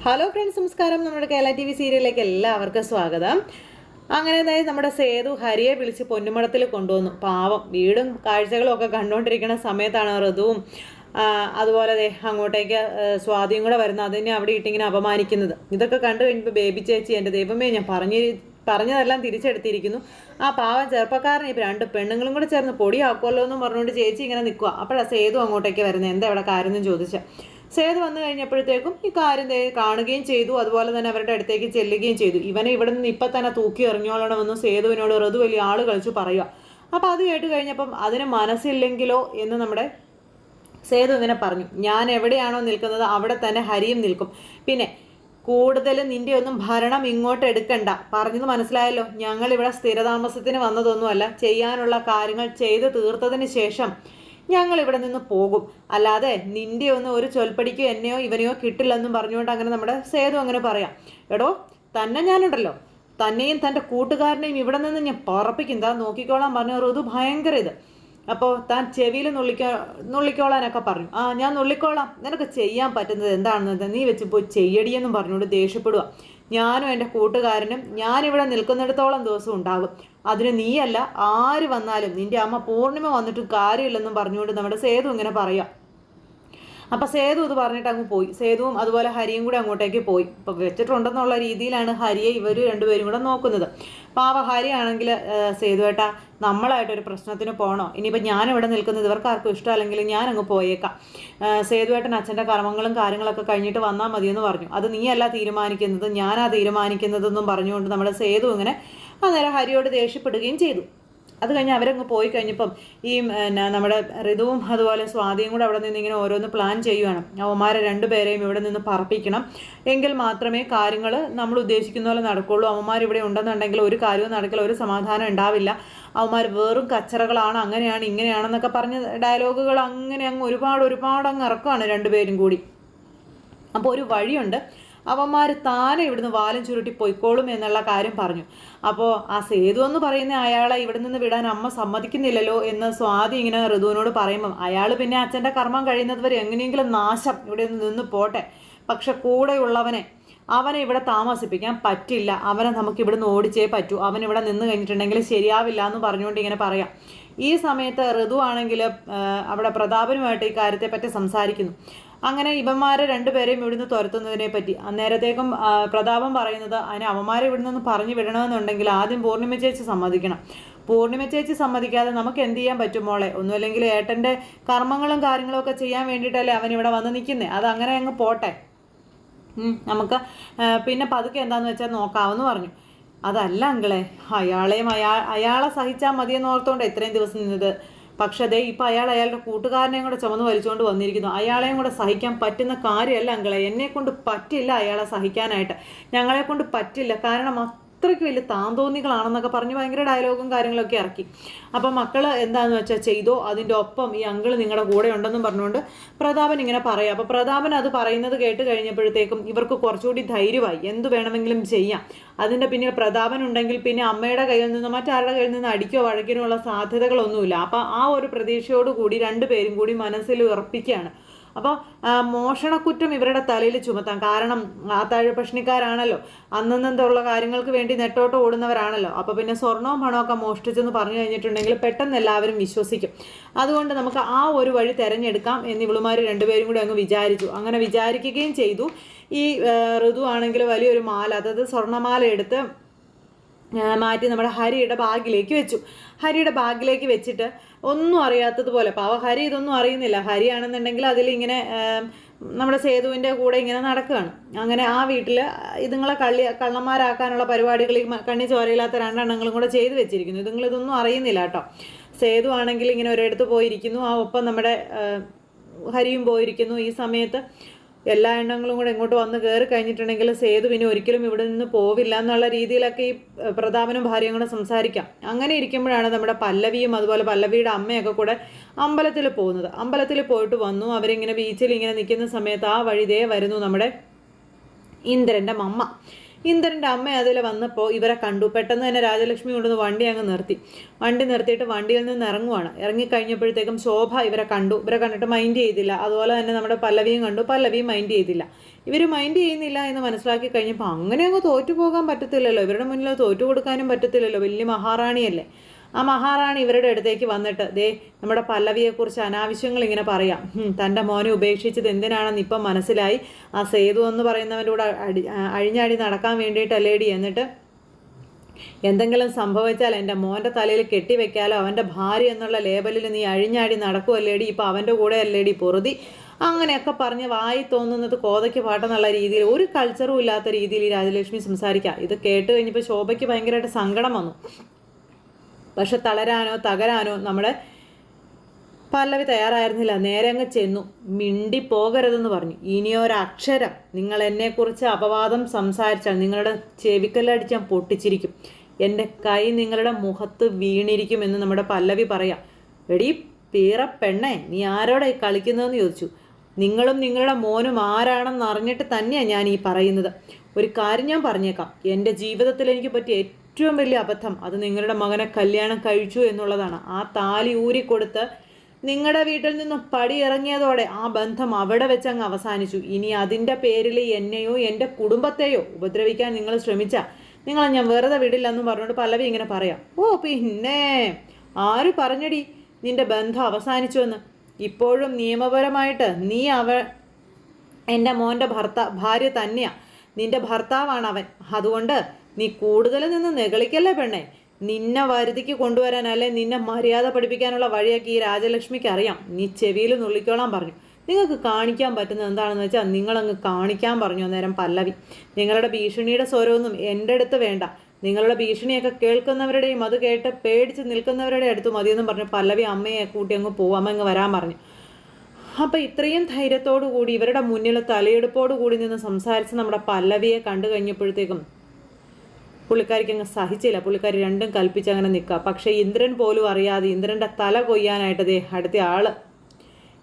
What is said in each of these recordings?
Hello friends, നമസ്കാരം. നമ്മുടെ Kerala T V സീരിയലിലേക്ക് എല്ലാവർക്കും സ്വാഗതം. അങ്ങനെ നമ്മുടെ സേതു ഹരിയെ വിളിച്ച് പൊന്നുമടത്തിൽ കൊണ്ടുവന്നു. പാവം വീടും കാഴ്ചകളും ഒക്കെ കണ്ടുകൊണ്ടിരിക്കുന്ന സമയത്താണ് ഋതുവും അതുപോലെ അങ്ങോട്ടേക്ക് സ്വാതിയും കൂടെ വരുന്നത്. അതിനെ അവിടെ ഇട്ടിങ്ങനെ അപമാനിക്കുന്നത്. ഇതൊക്കെ കണ്ടു കഴിഞ്ഞപ്പോൾ ബേബി ചേച്ചി, എൻ്റെ ദൈവമേ, ഞാൻ പറഞ്ഞതെല്ലാം തിരിച്ചെടുത്തിരിക്കുന്നു. ആ പാവം ചെറുപ്പക്കാരനെ ഇപ്പോൾ രണ്ട് പെണ്ണുങ്ങളും കൂടെ ചേർന്ന് പൊടിയാക്കുമല്ലോ എന്നും പറഞ്ഞുകൊണ്ട് ചേച്ചി ഇങ്ങനെ നിൽക്കുക. അപ്പോഴാണ് സേതു അങ്ങോട്ടേക്ക് വരുന്നത്. എന്താ ഇവിടെ കാര്യം എന്ന് ചോദിച്ചാൽ സേതു വന്നു കഴിഞ്ഞപ്പോഴത്തേക്കും ഈ കാര്യം കാണുകയും ചെയ്തു. അതുപോലെ തന്നെ അവരുടെ അടുത്തേക്ക് ചെല്ലുകയും ചെയ്തു. ഇവനെ ഇവിടെ നിന്ന് ഇപ്പം തന്നെ തൂക്കി എറിഞ്ഞോളണമെന്ന് സേതുവിനോട് ഋതു വലിയ ആൾ കളിച്ചു പറയുക. അപ്പോൾ അത് കേട്ട് കഴിഞ്ഞപ്പം അതിന് മനസ്സില്ലെങ്കിലോ എന്ന് നമ്മുടെ സേതു ഇങ്ങനെ പറഞ്ഞു, ഞാൻ എവിടെയാണോ നിൽക്കുന്നത് അവിടെ തന്നെ ഹരിയും നിൽക്കും. പിന്നെ കൂടുതൽ നിന്റെ ഒന്നും ഭരണം ഇങ്ങോട്ട് എടുക്കണ്ട. പറഞ്ഞത് മനസ്സിലായല്ലോ. ഞങ്ങളിവിടെ സ്ഥിരതാമസത്തിന് വന്നതൊന്നുമല്ല. ചെയ്യാനുള്ള കാര്യങ്ങൾ ചെയ്ത് തീർത്തതിന് ശേഷം ഞങ്ങൾ ഇവിടെ നിന്ന് പോകും. അല്ലാതെ നിന്റെ ഒന്നും ഒരു ചൊൽപ്പടിക്കോ എന്നെയോ ഇവനെയോ കിട്ടില്ലെന്നും പറഞ്ഞുകൊണ്ട് അങ്ങനെ നമ്മുടെ സേതു അങ്ങനെ പറയാം. എടോ, തന്നെ ഞാനുണ്ടല്ലോ, തന്നെയും തൻ്റെ കൂട്ടുകാരനെയും ഇവിടെ നിന്ന് ഞാൻ പറപ്പിക്കും. താൻ നോക്കിക്കോളാൻ പറഞ്ഞു ഋതു. ഭയങ്കര ഇത്. അപ്പോൾ താൻ ചെവിയിൽ നുള്ളിക്കോളാനൊക്കെ പറഞ്ഞു. ഞാൻ നുള്ളിക്കോളാം, നിനക്ക് ചെയ്യാൻ പറ്റുന്നത് എന്താണെന്ന് നീ വെച്ച് പോയി ചെയ്യടിയെന്നും പറഞ്ഞുകൊണ്ട് ദേഷ്യപ്പെടുക. ഞാനും എൻ്റെ കൂട്ടുകാരനും ഞാനിവിടെ നിൽക്കുന്നിടത്തോളം ദിവസം ഉണ്ടാകും. അതിന് നീയല്ല, ആര് വന്നാലും നിൻ്റെ അമ്മ പൂർണിമ വന്നിട്ടും കാര്യമില്ലെന്നും പറഞ്ഞുകൊണ്ട് നമ്മുടെ സേതു ഇങ്ങനെ പറയാം. അപ്പം സേതു ഇത് പറഞ്ഞിട്ട് അങ്ങ് പോയി. സേതുവും അതുപോലെ ഹരിയും കൂടെ അങ്ങോട്ടേക്ക് പോയി. ഇപ്പം വെച്ചിട്ടുണ്ടെന്നുള്ള രീതിയിലാണ് ഹരിയെ ഇവർ രണ്ടുപേരും കൂടെ നോക്കുന്നത്. പാവ ഹരി ആണെങ്കിൽ സേതുവേട്ടാ, നമ്മളായിട്ടൊരു പ്രശ്നത്തിന് പോകണോ? ഇനിയിപ്പോൾ ഞാനിവിടെ നിൽക്കുന്നത് ഇവർക്ക് ആർക്കും ഇഷ്ടമല്ലെങ്കിൽ ഞാനങ്ങ് പോയേക്കാം. സേതുവേട്ടൻ അച്ഛൻ്റെ കർമ്മങ്ങളും കാര്യങ്ങളൊക്കെ കഴിഞ്ഞിട്ട് വന്നാൽ മതിയെന്ന് പറഞ്ഞു. അത് നീയല്ല തീരുമാനിക്കുന്നത്, ഞാനാ തീരുമാനിക്കുന്നതെന്നും പറഞ്ഞുകൊണ്ട് നമ്മുടെ സേതു ഇങ്ങനെ അന്നേരം ഹരിയോട് ദേഷ്യപ്പെടുകയും ചെയ്തു. അത് കഴിഞ്ഞ് അവരങ്ങ് പോയി കഴിഞ്ഞപ്പം ഈ നമ്മുടെ ഋതുവും അതുപോലെ സ്വാതിയും കൂടെ അവിടെ നിന്ന് ഇങ്ങനെ ഓരോന്ന് പ്ലാൻ ചെയ്യുകയാണ്. അവന്മാരെ രണ്ടുപേരെയും ഇവിടെ നിന്ന് പറപ്പിക്കണം, എങ്കിൽ മാത്രമേ കാര്യങ്ങൾ നമ്മൾ ഉദ്ദേശിക്കുന്ന പോലെ നടക്കുള്ളൂ. അവന്മാർ ഇവിടെ ഉണ്ടെന്നുണ്ടെങ്കിൽ ഒരു കാര്യവും നടക്കില്ല, ഒരു സമാധാനം ഉണ്ടാവില്ല. അവന്മാർ വെറും കച്ചറകളാണ്, അങ്ങനെയാണ് ഇങ്ങനെയാണെന്നൊക്കെ പറഞ്ഞ് ഡയലോഗുകൾ അങ്ങനെ അങ്ങ് ഒരുപാട് അങ്ങ് ഇറക്കുകയാണ് രണ്ടുപേരും കൂടി. അപ്പോൾ ഒരു വഴിയുണ്ട്, അവന്മാർ താനെ ഇവിടുന്ന് വാലും ചുരുട്ടി പൊയ്ക്കോളും എന്നുള്ള കാര്യം പറഞ്ഞു. അപ്പോൾ ആ സേതു എന്ന് പറയുന്ന അയാളെ ഇവിടെ നിന്ന് വിടാൻ അമ്മ സമ്മതിക്കുന്നില്ലല്ലോ എന്ന് സ്വാതി ഇങ്ങനെ ഋതുവിനോട് പറയുമ്പം അയാൾ പിന്നെ അച്ഛൻ്റെ കർമ്മം കഴിയുന്നത് വരെ എങ്ങനെയെങ്കിലും നാശം ഇവിടെ നിന്ന് പോട്ടെ, പക്ഷെ കൂടെയുള്ളവനെ അവനെ ഇവിടെ താമസിപ്പിക്കാൻ പറ്റില്ല, അവനെ നമുക്ക് ഇവിടുന്ന് ഓടിച്ചേ പറ്റൂ, അവൻ ഇവിടെ നിന്ന് കഴിഞ്ഞിട്ടുണ്ടെങ്കിൽ ശരിയാവില്ല എന്ന് പറഞ്ഞുകൊണ്ട് ഇങ്ങനെ പറയാം. ഈ സമയത്ത് ഋതു ആണെങ്കിൽ അവിടെ പ്രതാപനുമായിട്ട് ഈ കാര്യത്തെപ്പറ്റി സംസാരിക്കുന്നു. അങ്ങനെ ഇവന്മാരെ രണ്ടുപേരെയും ഇവിടുന്ന് തുരത്തുന്നതിനെ പറ്റി അന്നേരത്തേക്കും പ്രതാപം പറയുന്നത്, അതിന് അവന്മാരെ ഇവിടെ നിന്ന് പറഞ്ഞു വിടണമെന്നുണ്ടെങ്കിൽ ആദ്യം പൂർണിമ ചേച്ചി സമ്മതിക്കണം. പൂർണിമ ചേച്ചി സമ്മതിക്കാതെ നമുക്ക് എന്ത് ചെയ്യാൻ പറ്റും മോളെ? ഒന്നുമല്ലെങ്കിൽ ഏട്ടൻ്റെ കർമ്മങ്ങളും കാര്യങ്ങളും ഒക്കെ ചെയ്യാൻ വേണ്ടിയിട്ടല്ലേ അവൻ ഇവിടെ വന്ന് നിൽക്കുന്നത്. അതങ്ങനെ അങ്ങ് പോട്ടെ, നമുക്ക് പിന്നെ പതുക്കെ എന്താണെന്ന് വെച്ചാൽ നോക്കാമെന്ന് പറഞ്ഞു. അതല്ല അങ്കിളെ, അയാളെ സഹിച്ചാൽ മതിയെന്ന് ഓർത്തോണ്ട് ഇത്രയും ദിവസം നിന്നത്. പക്ഷേ അതേ ഇപ്പം അയാളുടെ കൂട്ടുകാരനെയും കൂടെ ചുമന്ന് വലിച്ചുകൊണ്ട് വന്നിരിക്കുന്നു. അയാളെയും കൂടെ സഹിക്കാൻ പറ്റുന്ന കാര്യമല്ല അങ്കിളെ. എന്നെക്കൊണ്ട് പറ്റില്ല അയാളെ സഹിക്കാനായിട്ട്, ഞങ്ങളെക്കൊണ്ട് പറ്റില്ല. കാരണം അത്രയ്ക്ക് വലിയ താന്തോന്നികളാണെന്നൊക്കെ പറഞ്ഞ് ഭയങ്കര ഡയലോഗും കാര്യങ്ങളൊക്കെ ഇറക്കി. അപ്പം മക്കൾ എന്താണെന്ന് വെച്ചാൽ ചെയ്തോ, അതിൻ്റെ ഒപ്പം ഈ അങ്കിള് നിങ്ങളുടെ കൂടെ ഉണ്ടെന്നും പറഞ്ഞുകൊണ്ട് പ്രതാപൻ ഇങ്ങനെ പറയാം. അപ്പോൾ പ്രതാപൻ അത് പറയുന്നത് കേട്ട് കഴിഞ്ഞപ്പോഴത്തേക്കും ഇവർക്ക് കുറച്ചുകൂടി ധൈര്യമായി, എന്ത് വേണമെങ്കിലും ചെയ്യാം. അതിൻ്റെ പിന്നിൽ പ്രതാപൻ ഉണ്ടെങ്കിൽ പിന്നെ അമ്മയുടെ കയ്യിൽ നിന്ന് മറ്റാരുടെ കയ്യിൽ നിന്ന് അടിക്കോ വഴക്കിനോ ഉള്ള സാധ്യതകളൊന്നുമില്ല. അപ്പോൾ ആ ഒരു പ്രതീക്ഷയോടുകൂടി രണ്ടുപേരും കൂടി മനസ്സിൽ ഉറപ്പിക്കുകയാണ്. അപ്പോൾ മോഷണക്കുറ്റം ഇവരുടെ തലയിൽ ചുമത്താം. കാരണം ആത്താഴ പ്രശ്നക്കാരാണല്ലോ, അന്നെന്നുള്ള കാര്യങ്ങൾക്ക് വേണ്ടി നെട്ടോട്ട് ഓടുന്നവരാണല്ലോ. അപ്പോൾ പിന്നെ സ്വർണവും പണമൊക്കെ മോഷ്ടിച്ചെന്ന് പറഞ്ഞു കഴിഞ്ഞിട്ടുണ്ടെങ്കിൽ പെട്ടെന്ന് എല്ലാവരും വിശ്വസിക്കും. അതുകൊണ്ട് നമുക്ക് ആ ഒരു വഴി തിരഞ്ഞെടുക്കാം എന്ന് ഇവളുമാർ രണ്ടുപേരും കൂടി അങ്ങ് വിചാരിച്ചു. അങ്ങനെ വിചാരിക്കുകയും ചെയ്തു. ഈ ഋതു ആണെങ്കിൽ വലിയൊരു മാല, അതായത് സ്വർണ്ണമാല എടുത്ത് മാറ്റി നമ്മുടെ ഹരിയുടെ ബാഗിലേക്ക് വെച്ചു. ഹരിയുടെ ബാഗിലേക്ക് വെച്ചിട്ട് ഒന്നും അറിയാത്തതുപോലെ, പാവ ഹരി ഇതൊന്നും അറിയുന്നില്ല. ഹരിയാണെന്നുണ്ടെങ്കിൽ അതിലിങ്ങനെ നമ്മുടെ സേതുവിൻ്റെ കൂടെ ഇങ്ങനെ നടക്കുകയാണ്. അങ്ങനെ ആ വീട്ടിൽ ഇതുങ്ങളെ കള്ളന്മാരാക്കാനുള്ള പരിപാടികൾ കണ്ണി ചോരയില്ലാത്ത രണ്ടെണ്ണങ്ങളും കൂടെ ചെയ്തു വെച്ചിരിക്കുന്നു. ഇതുങ്ങളിതൊന്നും അറിയുന്നില്ല കേട്ടോ. സേതു ആണെങ്കിൽ ഇങ്ങനെ ഒരിടത്ത് പോയിരിക്കുന്നു, ആ ഒപ്പം നമ്മുടെ ഹരിയും പോയിരിക്കുന്നു. ഈ സമയത്ത് എല്ലാ എണ്ണങ്ങളും കൂടെ ഇങ്ങോട്ട് വന്ന് കയറി കഴിഞ്ഞിട്ടുണ്ടെങ്കിൽ സേതു പിന്നെ ഒരിക്കലും ഇവിടെ നിന്ന് പോവില്ല എന്നുള്ള രീതിയിലൊക്കെ ഈ പ്രതാപനും ഭാര്യയും കൂടെ സംസാരിക്കാം. അങ്ങനെ ഇരിക്കുമ്പോഴാണ് നമ്മുടെ പല്ലവിയും അതുപോലെ പല്ലവിയുടെ അമ്മയൊക്കെ കൂടെ അമ്പലത്തിൽ പോകുന്നത്. അമ്പലത്തിൽ പോയിട്ട് വന്നു. അവരിങ്ങനെ ബീച്ചിൽ ഇങ്ങനെ നിൽക്കുന്ന സമയത്ത് ആ വഴിതേ വരുന്നു നമ്മുടെ ഇന്ദ്രൻ്റെ അമ്മ. ഇന്ദ്രൻ്റെ അമ്മ അതിൽ വന്നപ്പോൾ ഇവരെ കണ്ടു. പെട്ടെന്ന് തന്നെ രാജലക്ഷ്മി കൊണ്ടുവന്ന് വണ്ടി അങ്ങ് വണ്ടി നിർത്തിയിട്ട് വണ്ടിയിൽ നിന്ന് ഇറങ്ങുവാണ്. ഇറങ്ങിക്കഴിഞ്ഞപ്പോഴത്തേക്കും ശോഭ ഇവരെ കണ്ടു. ഇവരെ കണ്ടിട്ട് മൈൻഡ് ചെയ്തില്ല. അതുപോലെ തന്നെ നമ്മുടെ പല്ലവിയും കണ്ടു. പല്ലവിയും മൈൻഡ് ചെയ്തില്ല. ഇവർ മൈൻഡ് ചെയ്യുന്നില്ല എന്ന് മനസ്സിലാക്കി കഴിഞ്ഞപ്പോൾ അങ്ങനെ അങ്ങ് തോറ്റു പോകാൻ പറ്റത്തില്ലല്ലോ, ഇവരുടെ മുന്നിൽ തോറ്റു കൊടുക്കാനും പറ്റത്തില്ലല്ലോ, വലിയ മഹാറാണിയല്ലേ. ആ മഹാറാണി ഇവരുടെ അടുത്തേക്ക് വന്നിട്ട് ദേ നമ്മുടെ പല്ലവിയെക്കുറിച്ച് അനാവശ്യങ്ങൾ ഇങ്ങനെ പറയാം. തൻ്റെ മോനെ ഉപേക്ഷിച്ചത് എന്തിനാണെന്ന് ഇപ്പം മനസ്സിലായി. ആ സേതു എന്ന് പറയുന്നവൻ്റെ കൂടെ അഴിഞ്ഞാടി നടക്കാൻ വേണ്ടിയിട്ടല്ലേടി. എന്നിട്ട് എന്തെങ്കിലും സംഭവിച്ചാൽ എൻ്റെ മോൻ്റെ തലയിൽ കെട്ടിവെക്കാലോ, അവൻ്റെ ഭാര്യ എന്നുള്ള ലേബലിൽ നീ അഴിഞ്ഞാടി നടക്കുമല്ലേടി, ഇപ്പോൾ അവൻ്റെ കൂടെ അല്ലേടി പൊറുതി. അങ്ങനെയൊക്കെ പറഞ്ഞ് വായി തോന്നുന്നത് കോതയ്ക്ക് പാട്ടെന്നുള്ള രീതിയിൽ, ഒരു കൾച്ചറും ഇല്ലാത്ത രീതിയിൽ ഈ രാജലക്ഷ്മി സംസാരിക്കുക. ഇത് കേട്ട് കഴിഞ്ഞപ്പോൾ ശോഭയ്ക്ക് ഭയങ്കരമായിട്ട് സങ്കടം വന്നു. പക്ഷെ തളരാനോ തകരാനോ നമ്മുടെ പല്ലവി തയ്യാറായിരുന്നില്ല. നേരെ അങ്ങ് ചെന്നു, മിണ്ടി പോകരുതെന്ന് പറഞ്ഞു. ഇനിയൊരക്ഷരം നിങ്ങൾ എന്നെക്കുറിച്ച് അപവാദം സംസാരിച്ചാൽ നിങ്ങളുടെ ചെവിക്കല്ലടിച്ച് ഞാൻ പൊട്ടിച്ചിരിക്കും, എൻ്റെ കൈ നിങ്ങളുടെ മുഖത്ത് വീണിരിക്കുമെന്ന് നമ്മുടെ പല്ലവി പറയാം. എടീ പീറ പെണ്ണേ, നീ ആരോടായി കളിക്കുന്നതെന്ന് ചോദിച്ചു. നിങ്ങളും നിങ്ങളുടെ മോനും ആരാണെന്ന് അറിഞ്ഞിട്ട് തന്നെയാണ് ഞാൻ ഈ പറയുന്നത്. ഒരു കാര്യം ഞാൻ പറഞ്ഞേക്കാം, എൻ്റെ ജീവിതത്തിൽ എനിക്ക് പറ്റിയ ഏറ്റവും വലിയ അബദ്ധം അത് നിങ്ങളുടെ മകനെ കല്യാണം കഴിച്ചു എന്നുള്ളതാണ്. ആ താലി ഊരിക്കൊടുത്ത് നിങ്ങളുടെ വീട്ടിൽ നിന്നും പടി ഇറങ്ങിയതോടെ ആ ബന്ധം അവിടെ വെച്ച് അങ്ങ് അവസാനിച്ചു. ഇനി അതിൻ്റെ പേരിൽ എന്നെയോ എൻ്റെ കുടുംബത്തെയോ ഉപദ്രവിക്കാൻ നിങ്ങൾ ശ്രമിച്ചാൽ നിങ്ങളെ ഞാൻ വെറുതെ വിടില്ലെന്ന് പറഞ്ഞുകൊണ്ട് പല്ലവി ഇങ്ങനെ പറയാം. ഓ പിന്നെ ആര് പറഞ്ഞടി നിന്റെ ബന്ധം അവസാനിച്ചുവെന്ന്? ഇപ്പോഴും നിയമപരമായിട്ട് നീ എൻ്റെ മോൻ്റെ ഭാര്യ തന്നെയാണ്, നിന്റെ ഭർത്താവാണ് അവൻ. അതുകൊണ്ട് നീ കൂടുതൽ നിന്ന് നെകളിക്കല്ലേ പെണ്ണേ. നിന്നെ വരുതിക്ക് കൊണ്ടുവരാൻ അല്ലെ നിന്നെ മര്യാദ പഠിപ്പിക്കാനുള്ള വഴിയൊക്കെ ഈ രാജലക്ഷ്മിക്ക് അറിയാം. നീ ചെവിയിൽ നുള്ളിക്കോളാൻ പറഞ്ഞു. നിങ്ങൾക്ക് കാണിക്കാൻ പറ്റുന്നത് എന്താണെന്ന് വെച്ചാൽ നിങ്ങളങ്ങ് കാണിക്കാൻ പറഞ്ഞു അന്നേരം പല്ലവി. നിങ്ങളുടെ ഭീഷണിയുടെ സ്വരമൊന്നും എൻ്റെ അടുത്ത് വേണ്ട. നിങ്ങളുടെ ഭീഷണിയൊക്കെ കേൾക്കുന്നവരുടെയും അത് കേട്ട് പേടിച്ച് നിൽക്കുന്നവരുടെ അടുത്ത് മതിയെന്നും പറഞ്ഞു പല്ലവി അമ്മയെ കൂട്ടി അങ്ങ് പോവും. അമ്മ അങ്ങ് വരാൻ പറഞ്ഞു. അപ്പം ഇത്രയും ധൈര്യത്തോടു കൂടി ഇവരുടെ മുന്നിൽ തലയെടുപ്പോടു കൂടി നിന്ന് സംസാരിച്ച് നമ്മുടെ പല്ലവിയെ കണ്ടു കഴിഞ്ഞപ്പോഴത്തേക്കും പുള്ളിക്കാരിക്ക് അങ്ങ് സഹിച്ചില്ല. പുള്ളിക്കാരി രണ്ടും കൽപ്പിച്ച് അങ്ങനെ നിൽക്കുക. പക്ഷേ ഇന്ദ്രൻ പോലും അറിയാതെ ഇന്ദ്രൻ്റെ തല കൊയ്യാനായിട്ട് അടുത്ത ആള്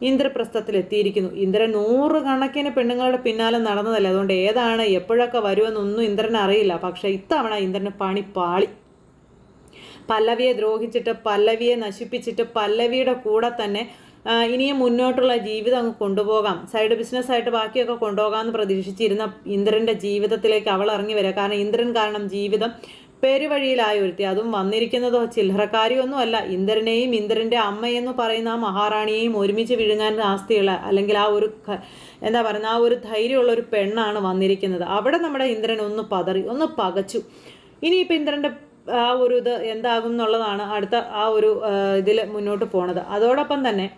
ഇന്ദ്രപ്രസ്ഥത്തിൽ എത്തിയിരിക്കുന്നു. ഇന്ദ്രൻ 100 കണക്കിന് പെണ്ണുങ്ങളുടെ പിന്നാലെ നടന്നതല്ലേ, അതുകൊണ്ട് ഏതാണ് എപ്പോഴൊക്കെ വരുമെന്നൊന്നും ഇന്ദ്രൻ അറിയില്ല. പക്ഷേ ഇത്തവണ ഇന്ദ്രന് പണി പാളി. പല്ലവിയെ ദ്രോഹിച്ചിട്ട് പല്ലവിയെ നശിപ്പിച്ചിട്ട് പല്ലവിയുടെ കൂടെ തന്നെ ഇനിയും മുന്നോട്ടുള്ള ജീവിതം അങ്ങ് കൊണ്ടുപോകാം, സൈഡ് ബിസിനസ്സായിട്ട് ബാക്കിയൊക്കെ കൊണ്ടുപോകാമെന്ന് പ്രതീക്ഷിച്ചിരുന്ന ഇന്ദ്രൻ്റെ ജീവിതത്തിലേക്ക് അവൾ ഇറങ്ങി വരിക. കാരണം ഇന്ദ്രൻ കാരണം ജീവിതം പെരുവഴിയിലായി ഒരുത്തി. അതും വന്നിരിക്കുന്നതോ ചില്ലറക്കാരിയൊന്നുമല്ല, ഇന്ദ്രനെയും ഇന്ദ്രൻ്റെ അമ്മയെന്ന് പറയുന്ന ആ മഹാറാണിയെയും ഒരുമിച്ച് വിഴുങ്ങാൻ ആസ്തിയുള്ള അല്ലെങ്കിൽ ആ ഒരു എന്താ പറയുന്ന ആ ഒരു ധൈര്യമുള്ള ഒരു പെണ്ണാണ് വന്നിരിക്കുന്നത്. അവിടെ നമ്മുടെ ഇന്ദ്രൻ ഒന്ന് പതറി, ഒന്ന് പകച്ചു. ഇനിയിപ്പോൾ ഇന്ദ്രൻ്റെ ആ ഒരു ഇത് എന്താകും എന്നുള്ളതാണ് അടുത്ത ആ ഒരു ഇതിൽ മുന്നോട്ട് പോണത്. അതോടൊപ്പം തന്നെ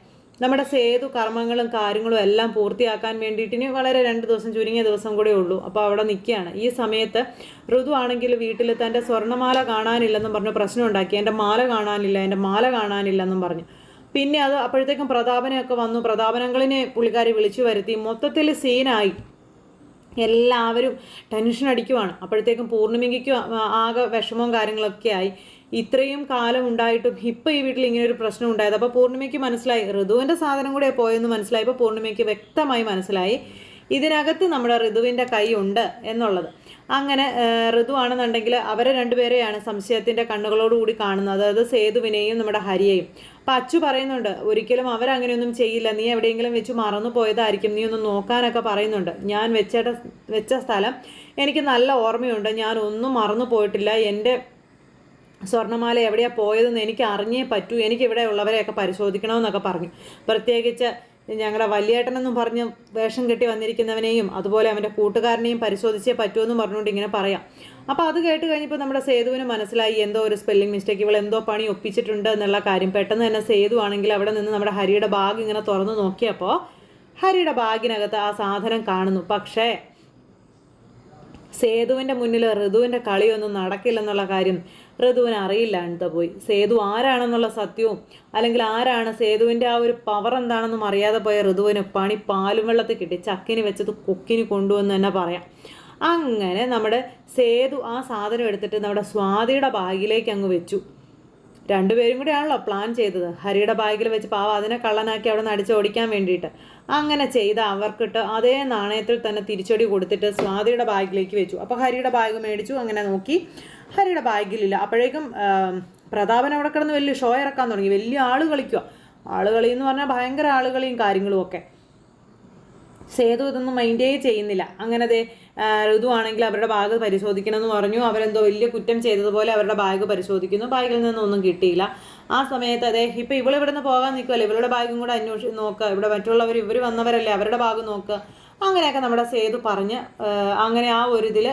നമ്മുടെ സേതു കർമ്മങ്ങളും കാര്യങ്ങളും എല്ലാം പൂർത്തിയാക്കാൻ വേണ്ടിയിട്ട് ഇനി വളരെ 2 ദിവസം ചുരുങ്ങിയ ദിവസം കൂടെ ഉള്ളൂ. അപ്പോൾ അവിടെ നിൽക്കുകയാണ്. ഈ സമയത്ത് ഋതു ആണെങ്കിൽ വീട്ടിൽ തൻ്റെ സ്വർണ്ണമാല കാണാനില്ലെന്നും പറഞ്ഞു പ്രശ്നം ഉണ്ടാക്കി. എൻ്റെ മാല കാണാനില്ലെന്നും പറഞ്ഞു. പിന്നെ അത് അപ്പോഴത്തേക്കും പ്രതാപനെയൊക്കെ വന്നു. പ്രതാപനങ്ങളിനെ പുള്ളിക്കാരി വിളിച്ചു വരുത്തി. മൊത്തത്തിൽ സീനായി. എല്ലാവരും ടെൻഷൻ അടിക്കുവാണ്. അപ്പോഴത്തേക്കും പൂർണ്ണിമയ്ക്കും ആകെ വിഷമവും കാര്യങ്ങളൊക്കെ ആയി. ഇത്രയും കാലം ഉണ്ടായിട്ടും ഇപ്പം ഈ വീട്ടിൽ ഇങ്ങനൊരു പ്രശ്നം ഉണ്ടായത്. അപ്പോൾ പൂർണ്ണിമയ്ക്ക് മനസ്സിലായി ഋതുവിൻ്റെ സാധനം കൂടെ പോയെന്ന് മനസ്സിലായി. ഇപ്പോൾ പൂർണ്ണിമയ്ക്ക് വ്യക്തമായി മനസ്സിലായി ഇതിനകത്ത് നമ്മുടെ ഋതുവിൻ്റെ കൈ ഉണ്ട് എന്നുള്ളത്. അങ്ങനെ ഋതു ആണെന്നുണ്ടെങ്കിൽ അവരെ രണ്ടുപേരെയാണ് സംശയത്തിൻ്റെ കണ്ണുകളോടുകൂടി കാണുന്നത്, അതായത് സേതുവിനെയും നമ്മുടെ ഹരിയെയും. അപ്പം അച്ചു പറയുന്നുണ്ട് ഒരിക്കലും അവരങ്ങനെയൊന്നും ചെയ്യില്ല, നീ എവിടെയെങ്കിലും വെച്ച് മറന്നു പോയതായിരിക്കും, നീ ഒന്ന് നോക്കാനൊക്കെ പറയുന്നുണ്ട്. ഞാൻ വെച്ച സ്ഥലം എനിക്ക് നല്ല ഓർമ്മയുണ്ട്, ഞാൻ ഒന്നും മറന്നു പോയിട്ടില്ല, എൻ്റെ സ്വർണ്ണമാല എവിടെയാണ് പോയതെന്ന് എനിക്ക് അറിഞ്ഞേ പറ്റൂ, എനിക്കിവിടെ ഉള്ളവരെയൊക്കെ പരിശോധിക്കണമെന്നൊക്കെ പറഞ്ഞു. പ്രത്യേകിച്ച് ഞങ്ങളുടെ വലിയേട്ടനെന്നും പറഞ്ഞ് വേഷം കെട്ടി വന്നിരിക്കുന്നവനെയും അതുപോലെ അവൻ്റെ കൂട്ടുകാരനെയും പരിശോധിച്ചേ പറ്റുമെന്നും പറഞ്ഞുകൊണ്ട് ഇങ്ങനെ പറയാം. അപ്പോൾ അത് കേട്ട് കഴിഞ്ഞപ്പോൾ നമ്മുടെ സേതുവിന് മനസ്സിലായി എന്തോ ഒരു സ്പെല്ലിംഗ് മിസ്റ്റേക്ക്, ഇവൾ എന്തോ പണി ഒപ്പിച്ചിട്ടുണ്ട് എന്നുള്ള കാര്യം. പെട്ടെന്ന് തന്നെ സേതു ആണെങ്കിൽ അവിടെ നിന്ന് നമ്മുടെ ഹരിയുടെ ബാഗ് ഇങ്ങനെ തുറന്നു നോക്കിയപ്പോൾ ഹരിയുടെ ബാഗിനകത്ത് ആ സാധനം കാണുന്നു. പക്ഷേ സേതുവിൻ്റെ മുന്നിൽ ഋതുവിൻ്റെ കളിയൊന്നും നടക്കില്ലെന്നുള്ള കാര്യം ഋതുവിന് അറിയില്ലാണ്ട് പോയി. സേതു ആരാണെന്നുള്ള സത്യവും അല്ലെങ്കിൽ ആരാണ് സേതുവിൻ്റെ ആ ഒരു പവർ എന്താണെന്നും അറിയാതെ പോയ ഋതുവിന് പണി പാലും വെള്ളത്തിൽ കിട്ടി. ചക്കിന് വെച്ചത് കൊക്കിന് കൊണ്ടുവന്ന് തന്നെ പറയാം. അങ്ങനെ നമ്മുടെ സേതു ആ സാധനം എടുത്തിട്ട് നമ്മുടെ സ്വാതിയുടെ ബാഗിലേക്ക് അങ്ങ് വെച്ചു. രണ്ടുപേരും കൂടെയാണല്ലോ പ്ലാൻ ചെയ്തത്. ഹരിയുടെ ബാഗിൽ വെച്ച് പാവം അതിനെ കള്ളനാക്കി അവിടെ നിന്ന് അടിച്ചോടിക്കാൻ വേണ്ടിയിട്ട്. അങ്ങനെ ചെയ്ത് അവർക്കിട്ട് അതേ നാണയത്തിൽ തന്നെ തിരിച്ചടി കൊടുത്തിട്ട് സ്വാതിയുടെ ബാഗിലേക്ക് വെച്ചു. അപ്പോൾ ഹരിയുടെ ബാഗ് മേടിച്ചു. അങ്ങനെ നോക്കി ഹരിയുടെ ബാഗിലില്ല. അപ്പോഴേക്കും പ്രതാപൻ അവിടെ കിടന്ന് വലിയ ഷോ ഇറക്കാൻ തുടങ്ങി. വലിയ ആള് കളിക്കുക. ആളുകളി എന്ന് പറഞ്ഞാൽ ഭയങ്കര ആളുകളിയും കാര്യങ്ങളും ഒക്കെ. സേതു ഇതൊന്നും മൈൻഡേ ചെയ്യുന്നില്ല. അങ്ങനെ ഋതു ആണെങ്കിൽ അവരുടെ ബാഗ് പരിശോധിക്കണമെന്ന് പറഞ്ഞു. അവരെന്തോ വലിയ കുറ്റം ചെയ്തതുപോലെ അവരുടെ ബാഗ് പരിശോധിക്കുന്നു. ബാഗിൽ നിന്നൊന്നും കിട്ടിയില്ല. ആ സമയത്ത് ഇപ്പം ഇവിടുന്ന് പോകാൻ നിൽക്കുമല്ലോ, ഇവരുടെ ബാഗും കൂടെ അന്വേഷിച്ച് നോക്കുക, ഇവിടെ മറ്റുള്ളവർ ഇവർ വന്നവരല്ലേ, അവരുടെ ബാഗ് നോക്കുക. അങ്ങനെയൊക്കെ നമ്മുടെ സേതു പറഞ്ഞ് അങ്ങനെ ആ ഒരു ഇതിൽ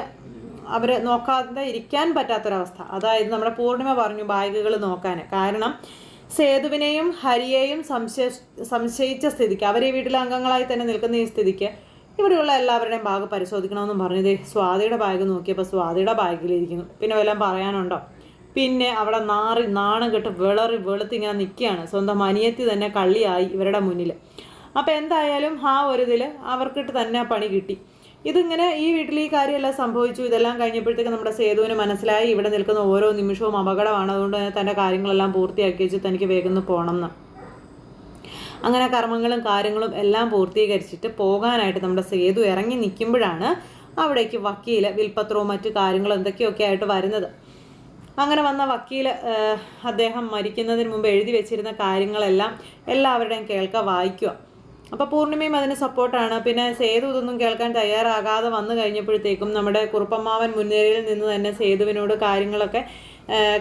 അവർ നോക്കാതെ ഇരിക്കാൻ പറ്റാത്തൊരവസ്ഥ. അതായത് നമ്മുടെ പൂർണിമ പറഞ്ഞു ബാഗുകൾ നോക്കാൻ. കാരണം സേതുവിനെയും ഹരിയെയും സംശയിച്ച സ്ഥിതിക്ക്, അവർ ഈ വീട്ടിലെ അംഗങ്ങളായി തന്നെ നിൽക്കുന്ന ഈ സ്ഥിതിക്ക് ഇവിടെയുള്ള എല്ലാവരുടെയും ബാഗ് പരിശോധിക്കണമെന്നും പറഞ്ഞത് സ്വാതിയുടെ ബാഗ് നോക്കിയപ്പോൾ സ്വാതിയുടെ ബാഗിലിരിക്കുന്നു. പിന്നെ വല്ലതും പറയാനുണ്ടോ? പിന്നെ അവിടെ നാണം കെട്ട് വെളുത്ത് ഇങ്ങനെ നിൽക്കുകയാണ്. സ്വന്തം അനിയത്തി തന്നെ കള്ളിയായി ഇവരുടെ മുന്നിൽ. അപ്പോൾ എന്തായാലും ആ ഒരു ഇതിൽ അവർക്കിട്ട് തന്നെ പണി കിട്ടി. ഇതിങ്ങനെ ഈ വീട്ടിൽ ഈ കാര്യമെല്ലാം സംഭവിച്ചു. ഇതെല്ലാം കഴിഞ്ഞപ്പോഴത്തേക്ക് നമ്മുടെ സേതുവിന് മനസ്സിലായി ഇവിടെ നിൽക്കുന്ന ഓരോ നിമിഷവും അപകടമാണ്. അതുകൊണ്ട് തന്നെ തൻ്റെ കാര്യങ്ങളെല്ലാം പൂർത്തിയാക്കി വെച്ച് തനിക്ക് വേഗം പോകണം എന്ന്. അങ്ങനെ കർമ്മങ്ങളും കാര്യങ്ങളും എല്ലാം പൂർത്തീകരിച്ചിട്ട് പോകാനായിട്ട് നമ്മുടെ സേതു ഇറങ്ങി നിൽക്കുമ്പോഴാണ് അവിടേക്ക് വക്കീൽ വിൽപത്രവും മറ്റു കാര്യങ്ങളും എന്തൊക്കെയൊക്കെ ആയിട്ട് വരുന്നത്. അങ്ങനെ വന്ന വക്കീൽ അദ്ദേഹം മരിക്കുന്നതിന് മുമ്പ് എഴുതി വെച്ചിരുന്ന കാര്യങ്ങളെല്ലാം എല്ലാവരുടെയും വായിക്കുക. അപ്പോൾ പൂർണിമയും അതിന് സപ്പോർട്ടാണ്. പിന്നെ സേതു ഇതൊന്നും കേൾക്കാൻ തയ്യാറാകാതെ വന്നു കഴിഞ്ഞപ്പോഴത്തേക്കും നമ്മുടെ കുറുപ്പമ്മാവൻ മുൻനിരയിൽ നിന്ന് തന്നെ സേതുവിനോട് കാര്യങ്ങളൊക്കെ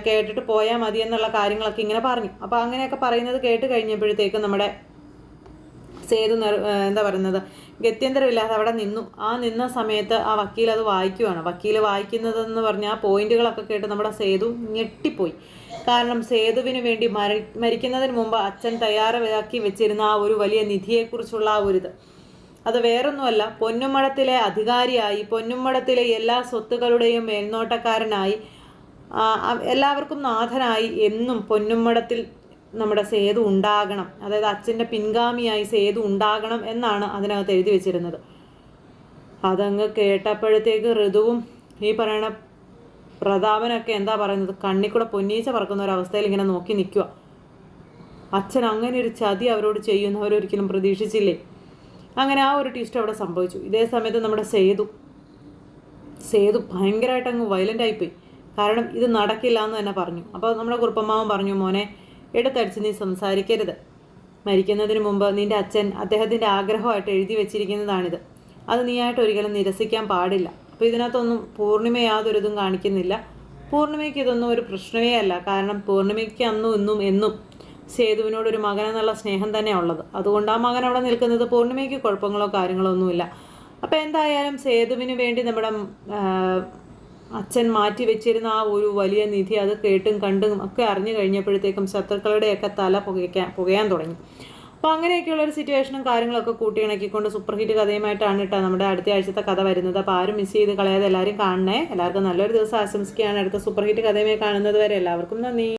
കേട്ടിട്ട് പോയാൽ മതി എന്നുള്ള കാര്യങ്ങളൊക്കെ ഇങ്ങനെ പറഞ്ഞു. അപ്പോൾ അങ്ങനെയൊക്കെ പറയുന്നത് കേട്ട് കഴിഞ്ഞപ്പോഴത്തേക്കും നമ്മുടെ സേതു എന്താ പറയുന്നത്, ഗത്യന്തരമില്ലാതെ അവിടെ നിന്നു. ആ നിന്ന സമയത്ത് ആ വക്കീൽ അത് വായിക്കുവാണ്. വക്കീൽ വായിക്കുന്നതെന്ന് പറഞ്ഞാൽ ആ പോയിന്റുകളൊക്കെ കേട്ട് നമ്മുടെ സേതു ഞെട്ടിപ്പോയി. കാരണം സേതുവിന് വേണ്ടി മരിക്കുന്നതിന് മുമ്പ് അച്ഛൻ തയ്യാറാക്കി വെച്ചിരുന്ന ആ ഒരു വലിയ നിധിയെക്കുറിച്ചുള്ള ആ ഒരിത്, അത് വേറൊന്നുമല്ല, പൊന്നുമടത്തിലെ അധികാരിയായി, പൊന്നുമടത്തിലെ എല്ലാ സ്വത്തുക്കളുടെയും മേൽനോട്ടക്കാരനായി, എല്ലാവർക്കും നാഥനായി എന്നും പൊന്നുമടത്തിൽ നമ്മുടെ സേതു ഉണ്ടാകണം. അതായത് അച്ഛൻ്റെ പിൻഗാമിയായി സേതു ഉണ്ടാകണം എന്നാണ് അതിനകത്ത് എഴുതി വെച്ചിരുന്നത്. അതങ്ങ് കേട്ടപ്പോഴത്തേക്ക് ഋതുവും ഈ പറയണ പ്രതാപനൊക്കെ എന്താ പറയുന്നത്, കണ്ണിക്കൂടെ പൊന്നീച്ച പറക്കുന്ന ഒരവസ്ഥയിൽ ഇങ്ങനെ നോക്കി നിൽക്കുക. അച്ഛൻ അങ്ങനെ ഒരു ചതി അവരോട് ചെയ്യുന്നവരൊരിക്കലും പ്രതീക്ഷിച്ചില്ലേ. അങ്ങനെ ആ ഒരു ട്വിസ്റ്റ് അവിടെ സംഭവിച്ചു. ഇതേ സമയത്ത് നമ്മുടെ സേതു ഭയങ്കരമായിട്ട് അങ്ങ് വയലൻ്റായിപ്പോയി. കാരണം ഇത് നടക്കില്ല എന്ന് തന്നെ പറഞ്ഞു. അപ്പോൾ നമ്മുടെ കുറുപ്പമ്മാവൻ പറഞ്ഞു, മോനെ എടുത്തടിച്ച് നീ സംസാരിക്കരുത്. മരിക്കുന്നതിന് മുമ്പ് നിൻ്റെ അച്ഛൻ അദ്ദേഹത്തിൻ്റെ ആഗ്രഹമായിട്ട് എഴുതി വെച്ചിരിക്കുന്നതാണിത്. അത് നീയായിട്ട് ഒരിക്കലും നിരസിക്കാൻ പാടില്ല. അപ്പോൾ ഇതിനകത്തൊന്നും പൂർണിമ യാതൊരിതും കാണിക്കുന്നില്ല. പൂർണിമയ്ക്ക് ഇതൊന്നും ഒരു പ്രശ്നമേ അല്ല. കാരണം പൂർണിമയ്ക്ക് അന്നും ഇന്നും എന്നും സേതുവിനോടൊരു മകനെന്നുള്ള സ്നേഹം തന്നെയാണ് ഉള്ളത്. അതുകൊണ്ട് ആ മകൻ അവിടെ നിൽക്കുന്നത് പൂർണിമയ്ക്ക് കുഴപ്പങ്ങളോ കാര്യങ്ങളോ ഒന്നുമില്ല. അപ്പോൾ എന്തായാലും സേതുവിന് വേണ്ടി നമ്മുടെ അച്ഛൻ മാറ്റി വെച്ചിരുന്ന ആ ഒരു വലിയ നിധി അത് കേട്ടും കണ്ടും ഒക്കെ അറിഞ്ഞു കഴിഞ്ഞപ്പോഴത്തേക്കും ശത്രുക്കളുടെയൊക്കെ തല പുകയാൻ തുടങ്ങി. അപ്പോൾ അങ്ങനെയൊക്കെയുള്ളൊരു സിറ്റുവേഷനും കാര്യങ്ങളൊക്കെ കൂട്ടിയിണക്കിക്കൊണ്ട് സൂപ്പർ ഹിറ്റ് കഥയുമായിട്ടാണ് കേട്ടോ നമ്മുടെ അടുത്ത ആഴ്ചത്തെ കഥ വരുന്നത്. അപ്പോൾ ആരും മിസ് ചെയ്ത് കളയാതെ എല്ലാവരും കാണണേ. എല്ലാവർക്കും നല്ലൊരു ദിവസം ആശംസിക്കുകയാണ്. അടുത്ത സൂപ്പർ ഹിറ്റ് കഥയുമായി കാണുന്നത് വരെ എല്ലാവർക്കും നന്ദി.